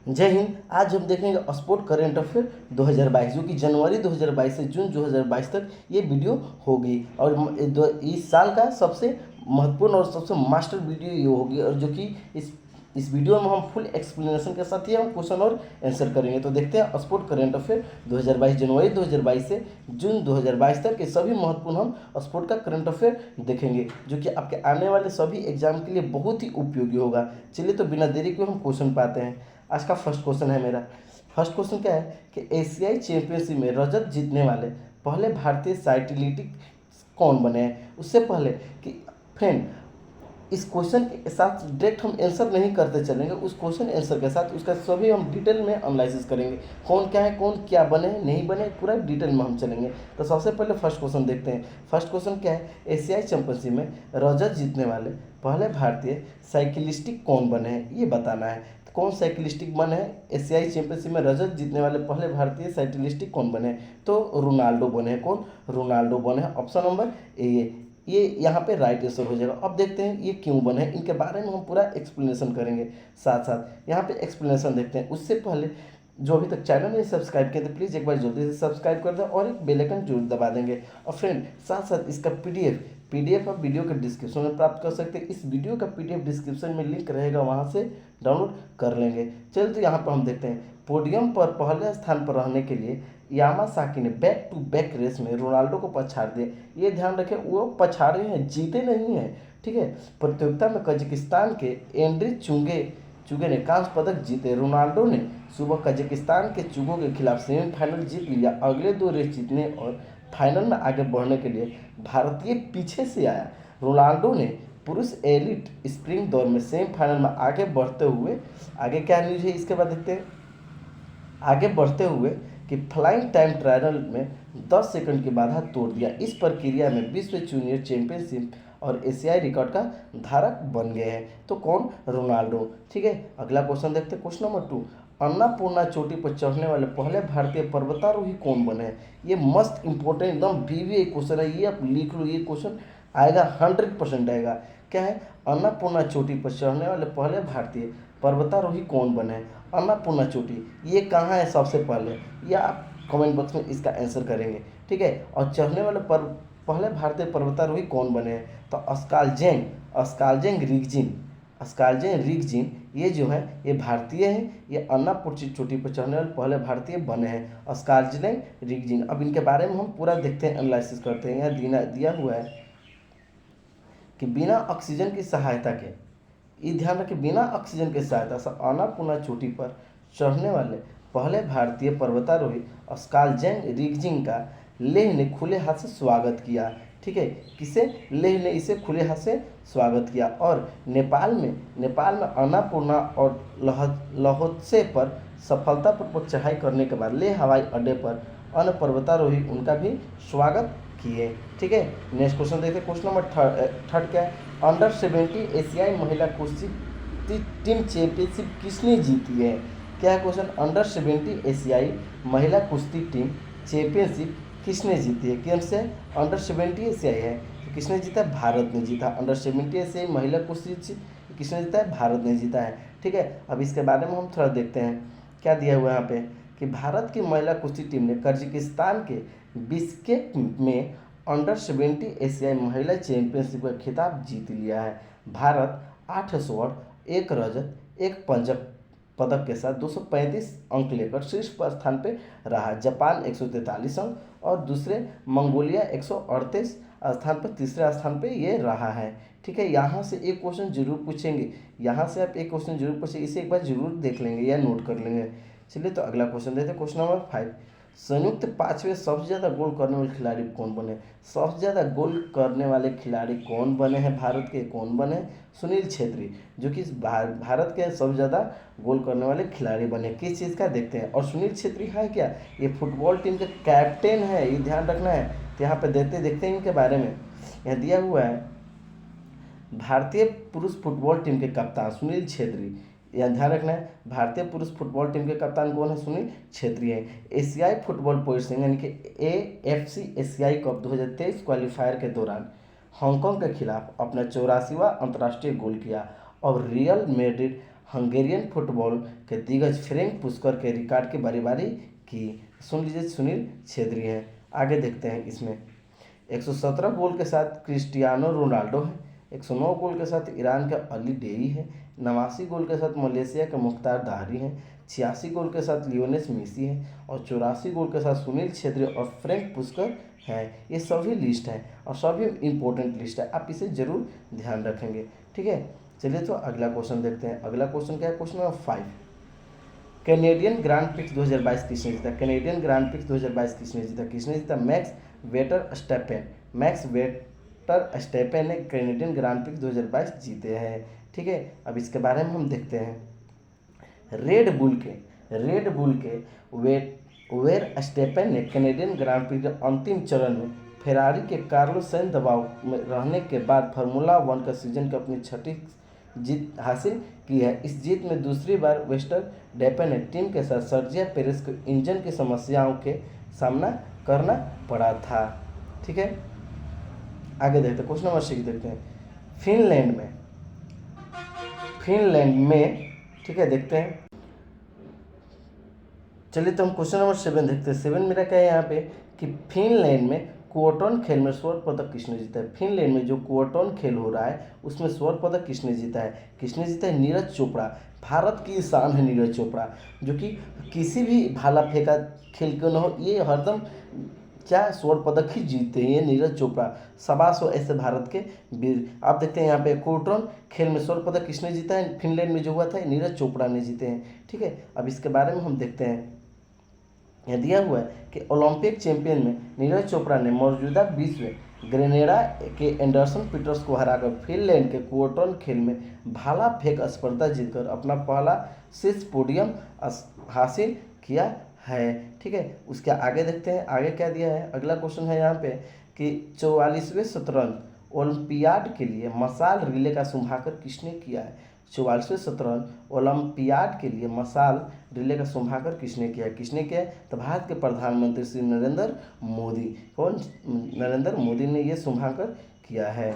जय हिंद। आज हम देखेंगे स्पोर्ट करेंट अफेयर 2022 जो कि जनवरी 2022 से जून 2022 तक ये वीडियो होगी और इस साल का सबसे महत्वपूर्ण और सबसे मास्टर वीडियो ये होगी और जो कि इस वीडियो में हम फुल एक्सप्लेनेशन के साथ ही हम क्वेश्चन और आंसर करेंगे। तो देखते हैं स्पोर्ट करेंट अफेयर 2022 जनवरी 2022 से जून 2022 तक के सभी महत्वपूर्ण हम स्पोर्ट का करंट अफेयर देखेंगे जो कि आपके आने वाले सभी एग्जाम के लिए बहुत ही उपयोगी होगा। चलिए तो बिना देरी के हम क्वेश्चन पाते हैं। आज का फर्स्ट क्वेश्चन है मेरा। फर्स्ट क्वेश्चन क्या है कि एशियाई चैंपियनशिप में रजत जीतने वाले पहले भारतीय साइक्लिस्ट कौन बने हैं। उससे पहले कि फ्रेंड इस क्वेश्चन के साथ डायरेक्ट हम आंसर नहीं करते चलेंगे, उस क्वेश्चन आंसर के साथ उसका सभी हम डिटेल में एनालिसिस करेंगे। कौन क्या है, कौन क्या बने नहीं बने, पूरा डिटेल में हम चलेंगे। तो सबसे पहले फर्स्ट क्वेश्चन देखते हैं। फर्स्ट क्वेश्चन क्या है, एशियाई चैंपियनशिप में रजत जीतने वाले पहले भारतीय साइक्लिस्टिक कौन बने हैं, ये बताना है। तो कौन साइक्लिस्टिक बने हैं, एशियाई चैंपियनशिप में रजत जीतने वाले पहले भारतीय साइक्लिस्टिक कौन बने हैं, तो रोनाल्डो बने हैं। कौन, रोनाल्डो बने हैं। ऑप्शन नंबर ए ये यहाँ पे राइट आंसर हो जाएगा। अब देखते हैं ये क्यों बने हैं, इनके बारे में हम पूरा एक्सप्लेनेशन करेंगे। साथ साथ यहाँ पे एक्सप्लेनेशन देखते हैं। उससे पहले जो अभी तक चैनल नहीं सब्सक्राइब किया तो प्लीज़ एक बार जल्दी से सब्सक्राइब कर दें और एक बेल आइकन जरूर दबा देंगे। और फ्रेंड साथ साथ इसका पीडीएफ आप वीडियो के डिस्क्रिप्शन में प्राप्त कर सकते हैं। इस वीडियो का पीडीएफ डिस्क्रिप्शन में लिंक रहेगा, वहाँ से डाउनलोड कर लेंगे। चलिए तो यहाँ पर हम देखते हैं। पोडियम पर पहले स्थान पर रहने के लिए यामासाकी ने बैक टू बैक रेस में रोनाल्डो को पछाड़ दिया। ये ध्यान रखें, वो पछाड़े हैं, जीते नहीं हैं। ठीक है। प्रतियोगिता में कजाकिस्तान के एंड्री चुगे ने कांस्य पदक जीते। रोनाल्डो ने सुबह कजाकिस्तान के चुगो के खिलाफ सेमीफाइनल जीत लिया। अगले 2 रेस जीतने और फाइनल में आगे बढ़ने के लिए भारतीय पीछे से आया। रोनाल्डो ने पुरुष एलिट स्प्रिंट दौड़ में सेमीफाइनल में आगे बढ़ते हुए, आगे क्या न्यूज है इसके बाद देखते हैं। आगे बढ़ते हुए कि फ्लाइंग टाइम ट्रायल में 10 सेकंड की बाधा तोड़ दिया। इस प्रक्रिया में विश्व जूनियर चैंपियनशिप और एशियाई रिकॉर्ड का धारक बन गए हैं। तो कौन, रोनाल्डो। ठीक है। अगला क्वेश्चन देखते हैं। क्वेश्चन नंबर 2, अन्नपूर्णा चोटी पर चढ़ने वाले पहले भारतीय पर्वतारोही कौन बने हैं। ये मस्त इंपॉर्टेंट एकदम वीवीआई क्वेश्चन है, ये आप लिख लो, ये क्वेश्चन आएगा 100% आएगा। क्या है, अन्नपूर्णा चोटी पर चढ़ने वाले पहले भारतीय पर्वतारोही कौन बने हैं। अन्नपूर्णा चोटी ये कहाँ है सबसे पहले, ये आप कमेंट बॉक्स में इसका आंसर करेंगे। ठीक है। और चढ़ने वाले पहले भारतीय पर्वतारोही कौन बने हैं, तो अस्कालजेंग रिगजिन ये जो है ये भारतीय हैं। ये अन्नपूर्णा चोटी पर चढ़ने वाले पहले भारतीय बने हैं, अस्कालजेंग रिगजिन। अब इनके बारे में हम पूरा देखते हैं, एनालिसिस करते हैं। यहाँ दिया हुआ है कि बिना ऑक्सीजन की सहायता के, ये ध्यान रखें, बिना ऑक्सीजन की सहायता से अन्नपूर्णा चोटी पर चढ़ने वाले पहले भारतीय पर्वतारोही अस्कालजेंग रिगजिन का लेह ने खुले हाथ से स्वागत किया। ठीक है। किसे, लेह ने इसे खुले हाथ से स्वागत किया। और नेपाल में अन्नपूर्णा और लहोत्से पर सफलतापूर्वक चढ़ाई करने के बाद लेह हवाई अड्डे पर अन्य पर्वतारोही उनका भी स्वागत किए। ठीक है। नेक्स्ट क्वेश्चन देखते हैं। क्वेश्चन नंबर थर्ड क्या है, अंडर 70 एशियाई महिला कुश्ती टीम चैंपियनशिप किसने जीती है। क्या है क्वेश्चन, अंडर 70 एशियाई महिला कुश्ती टीम चैंपियनशिप किसने जीती है। कौन से, अंडर 70 एशियाई है तो किसने जीता है, भारत ने जीता। अंडर 70 एशियाई महिला कुश्ती किसने जीता है, भारत ने जीता है। ठीक है। अब इसके बारे में हम थोड़ा देखते हैं क्या दिया हुआ है यहाँ पे कि भारत की महिला कुश्ती टीम ने कजाकिस्तान के बिश्केक में अंडर 70 एशियाई महिला चैंपियनशिप का खिताब जीत लिया है। भारत 8 स्वर्ण, 1 रजत, 1 पंचम पदक के साथ 235 अंक लेकर शीर्ष पर स्थान पे रहा। जापान 143 अंक और दूसरे मंगोलिया 138 स्थान पर तीसरे स्थान पे ये रहा है। ठीक है। यहाँ से एक क्वेश्चन जरूर पूछेंगे, यहाँ से आप एक क्वेश्चन जरूर पूछेंगे, इसे एक बार जरूर देख लेंगे या नोट कर लेंगे। चलिए तो अगला क्वेश्चन देते हैं। क्वेश्चन नंबर 5, संयुक्त 5वें सबसे ज़्यादा गोल करने वाले खिलाड़ी कौन बने। सबसे ज़्यादा गोल करने वाले खिलाड़ी कौन बने हैं, भारत के कौन बने, सुनील छेत्री, जो कि भारत के सबसे ज़्यादा गोल करने वाले खिलाड़ी बने। किस चीज़ का देखते हैं। और सुनील छेत्री है क्या, ये फुटबॉल टीम के कैप्टन है, ये ध्यान रखना है। तो यहाँ पे देखते हैं इनके बारे में। यहाँ दिया हुआ है भारतीय पुरुष फुटबॉल टीम के कप्तान सुनील छेत्री, यहाँ ध्यान रखना है। भारतीय पुरुष फुटबॉल टीम के कप्तान कौन है, सुनील छेत्री हैं। एशियाई फुटबॉल पोजिशन यानी कि AFC एशियाई कप 2023 क्वालिफायर के दौरान हांगकांग के खिलाफ अपना 84वां अंतर्राष्ट्रीय गोल किया और रियल मैड्रिड हंगेरियन फुटबॉल के दिग्गज फ्रेंक पुस्कर के रिकॉर्ड की बारी की? सुन लीजिए, सुनील छेत्री हैं। आगे देखते हैं इसमें 117 गोल के साथ क्रिस्टियानो रोनाल्डो है, 109 गोल के साथ ईरान का अली डेई है, 89 गोल के साथ मलेशिया के मुख्तार दाहरी हैं, 86 गोल के साथ लियोनेल मेसी है और 84 गोल के साथ सुनील छेत्री और फ्रेंक पुस्कर हैं। ये सभी लिस्ट हैं और सभी इम्पोर्टेंट लिस्ट है, आप इसे जरूर ध्यान रखेंगे। ठीक है, चलिए तो अगला क्वेश्चन देखते हैं। अगला क्वेश्चन क्या है? Question number 5, Canadian grand prix 2022 किसने जीता? कैनेडियन ग्रांड प्रिक्स 2022 किसने जीता? किसने जीता? मैक्स वेटरस्टैपेन। मैक्स वेटरस्टैपेन ने कैनेडियन ग्रांड प्रिक्स 2022 जीते हैं। ठीक है, अब इसके बारे में हम देखते हैं। रेड बुल के वेरस्टैपेन ने कैनेडियन ग्रांड प्रिक्स के अंतिम चरण में फेरारी के कार्लोस सैंज दबाव में रहने के बाद फार्मूला 1 का सीजन की अपनी छठी जीत हासिल की है। इस जीत में दूसरी बार वेस्टरस्टैपेन ने टीम के साथ सर्जियो पेरेज को इंजन की समस्याओं के सामना करना पड़ा था। ठीक है, आगे देखते हैं। क्वेश्चन नंबर 6 देखते हैं। फिनलैंड में ठीक है, देखते हैं। चलिए तो हम क्वेश्चन नंबर 7 देखते हैं। 7 मेरा क्या है यहाँ पे कि फिनलैंड में क्वार्टन खेल में स्वर्ण पदक किसने जीता है? फिनलैंड में जो क्वार्टन खेल हो रहा है उसमें स्वर्ण पदक किसने जीता है? किसने जीता है? नीरज चोपड़ा। भारत की शान है नीरज चोपड़ा, जो कि किसी भी भाला फेंका खेल क्यों न हो, ये हरदम क्या स्वर्ण पदक ही जीतते हैं ये नीरज चोपड़ा। शाबाश हो ऐसे भारत के वीर। आप देखते हैं यहाँ पे क्वार्टन खेल में स्वर्ण पदक किसने जीता है? फिनलैंड में जो हुआ था नीरज चोपड़ा ने जीते हैं। ठीक है, अब इसके बारे में हम देखते हैं। यह दिया हुआ है कि ओलंपिक चैंपियन में नीरज चोपड़ा ने मौजूदा विश्व ग्रेनेडा के एंडरसन पीटर्स को हराकर फिनलैंड के क्वार्टन खेल में भाला फेंक स्पर्धा जीतकर अपना पहला शीर्ष पोडियम हासिल किया है। ठीक है, उसके आगे देखते हैं आगे क्या दिया है। अगला क्वेश्चन है यहाँ पे कि 44वें शतरंज ओलंपियाड के लिए मशाल रिले का शुभारंभ किसने किया है? 44वें शतरंज ओलंपियाड के लिए मशाल रिले का शुभारंभ किसने किया है? किसने किया है? तो भारत के प्रधानमंत्री श्री नरेंद्र मोदी। कौन? नरेंद्र मोदी ने यह शुभारंभ किया है।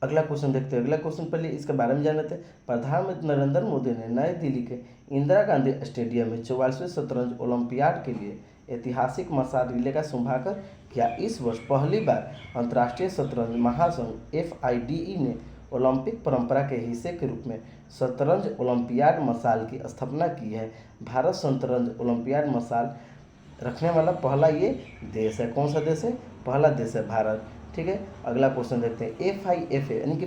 अगला क्वेश्चन देखते हैं। अगला क्वेश्चन पहले इसके बारे में जान लेते हैं। प्रधानमंत्री नरेंद्र मोदी ने नई दिल्ली के इंदिरा गांधी स्टेडियम में 44वें शतरंज ओलंपियाड के लिए ऐतिहासिक मशाल रिले का शुभारंभ किया। इस वर्ष पहली बार अंतर्राष्ट्रीय शतरंज महासंघ FIDE ने ओलंपिक परंपरा के हिस्से के रूप में शतरंज ओलंपियाड मशाल की स्थापना की है। भारत शतरंज ओलंपियाड मशाल रखने वाला पहला ये देश है। कौन सा देश है? पहला देश है भारत। ठीक है, अगला क्वेश्चन देखते हैं। FIFA यानी कि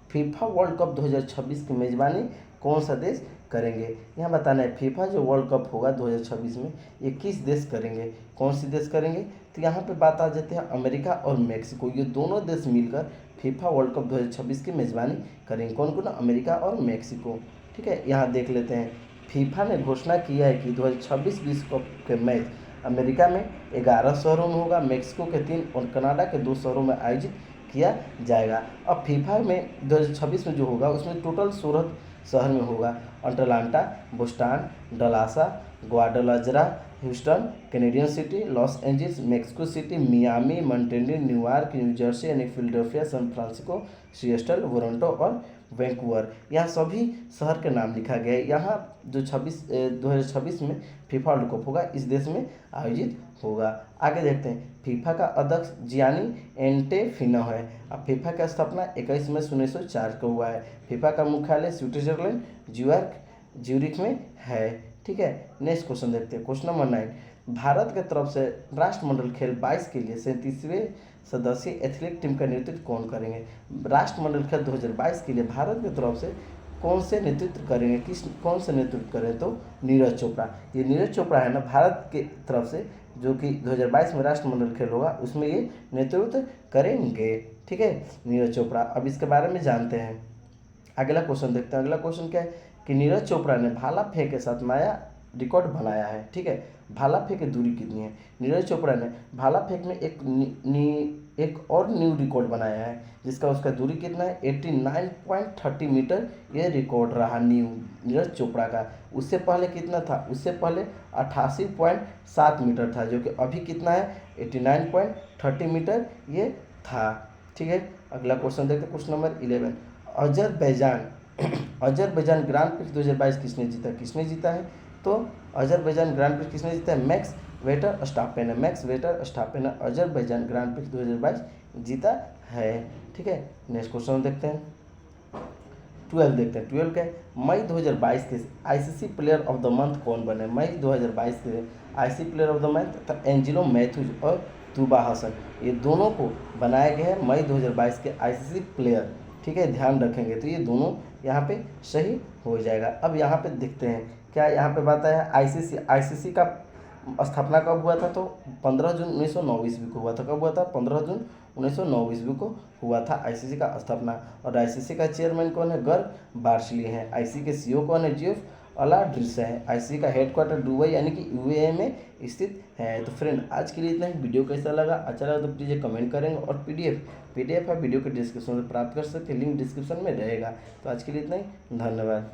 फीफा वर्ल्ड कप 2026 की मेजबानी कौन सा देश करेंगे? यहाँ बताना है फीफा जो वर्ल्ड कप होगा 2026 में ये किस देश करेंगे, कौन सी देश करेंगे? तो यहाँ पे बात आ जाती है अमेरिका और मेक्सिको, ये दोनों देश मिलकर फीफा वर्ल्ड कप 2026 की मेजबानी करेंगे। कौन कौन? अमेरिका और मेक्सिको। ठीक है, यहाँ देख लेते हैं। फीफा ने घोषणा किया है कि 2026 विश्व कप के मैच अमेरिका में 11 शहरों में होगा, मेक्सिको के 3 और कनाडा के 2 शहरों में आयोजित किया जाएगा। अब फीफा में 2026 में जो होगा उसमें टोटल 16 शहर में होगा। Atlanta, Boston, Dallas, Guadalajara, Houston, Canadian city, Los Angeles, Mexico City, Miami, Montreal, New York, New Jersey यानी Philadelphia, San Francisco, Seattle, Toronto और वैंकूवर, यहाँ सभी शहर के नाम लिखा गया है। यहाँ जो 2026 में फीफा वर्ल्ड कप होगा इस देश में आयोजित होगा। आगे देखते हैं। फीफा का अध्यक्ष जियानी एंटेफिनो है। अब फीफा की स्थापना 21 मई 1904 को हुआ है। फीफा का मुख्यालय स्विट्जरलैंड ज्यूरिख में है। ठीक है, नेक्स्ट क्वेश्चन देखते हैं। क्वेश्चन नंबर 9, भारत के तरफ से राष्ट्रमंडल खेल 22 के लिए 37वें सदस्यीय एथलेटिक टीम का नेतृत्व कौन करेंगे? राष्ट्रमंडल खेल 2022 के लिए भारत की तरफ से कौन से नेतृत्व करेंगे? कौन से नेतृत्व करें? तो नीरज चोपड़ा। ये नीरज चोपड़ा है ना, भारत की तरफ से जो कि 2022 में राष्ट्रमंडल खेल होगा उसमें ये नेतृत्व करेंगे। ठीक है, नीरज चोपड़ा। अब इसके बारे में जानते हैं। अगला क्वेश्चन देखते हैं। अगला क्वेश्चन क्या है कि नीरज चोपड़ा ने भाला फेंक के साथ नया रिकॉर्ड बनाया है। ठीक है, भाला फेंक की दूरी कितनी है? नीरज चोपड़ा ने भाला फेंक में एक और न्यू रिकॉर्ड बनाया है जिसका उसका दूरी कितना है? 89.30 मीटर ये रिकॉर्ड रहा न्यू नीरज चोपड़ा का। उससे पहले कितना था? उससे पहले 88.7 मीटर था, जो कि अभी कितना है? 89.30 मीटर ये था। ठीक है, अगला क्वेश्चन देखते हैं। Question number 11, Azerbaijan Azerbaijan grand prix 2022 किसने जीता है? तो अजरबैजान ग्रांड प्रिक्स किसने जीता है? मैक्स वेरस्टापेन है। मैक्स वेरस्टापेन ने अजरबैजान ग्रांड प्रिक्स 2022 जीता है। ठीक है, नेक्स्ट क्वेश्चन देखते हैं। 12 देखते हैं। 12 के मई 2022 के ICC player of the month कौन बने? मई 2022 के ICC player of the month था एंजिलो मैथ्यूज और तुबा हसन, ये दोनों को बनाया गया है मई 2022 के आईसीसी प्लेयर। ठीक है, ध्यान रखेंगे तो ये दोनों यहाँ पे सही हो जाएगा। अब यहाँ पे देखते हैं क्या यहाँ पे बात है आईसीसी का स्थापना कब हुआ था? तो 15 जून 1909 ईस्वी को हुआ था। कब हुआ था? 15 जून 1909 ईस्वी को हुआ था आईसीसी का स्थापना। और आईसीसी का चेयरमैन कौन है? गर्ग बार्सली हैं। आईसीसी के सीईओ कौन है? जियोफ अलाड्रिस है। आईसीसी का हेडक्वार्टर दुबई यानी कि यूएई में स्थित है। तो फ्रेंड आज के लिए इतना ही। वीडियो कैसा लगा? अच्छा लगा तो प्लीज़ कमेंट करेंगे। और पीडीएफ है वीडियो के डिस्क्रिप्शन में प्राप्त कर सकते हैं, लिंक डिस्क्रिप्शन में रहेगा। तो आज के लिए इतना ही, धन्यवाद।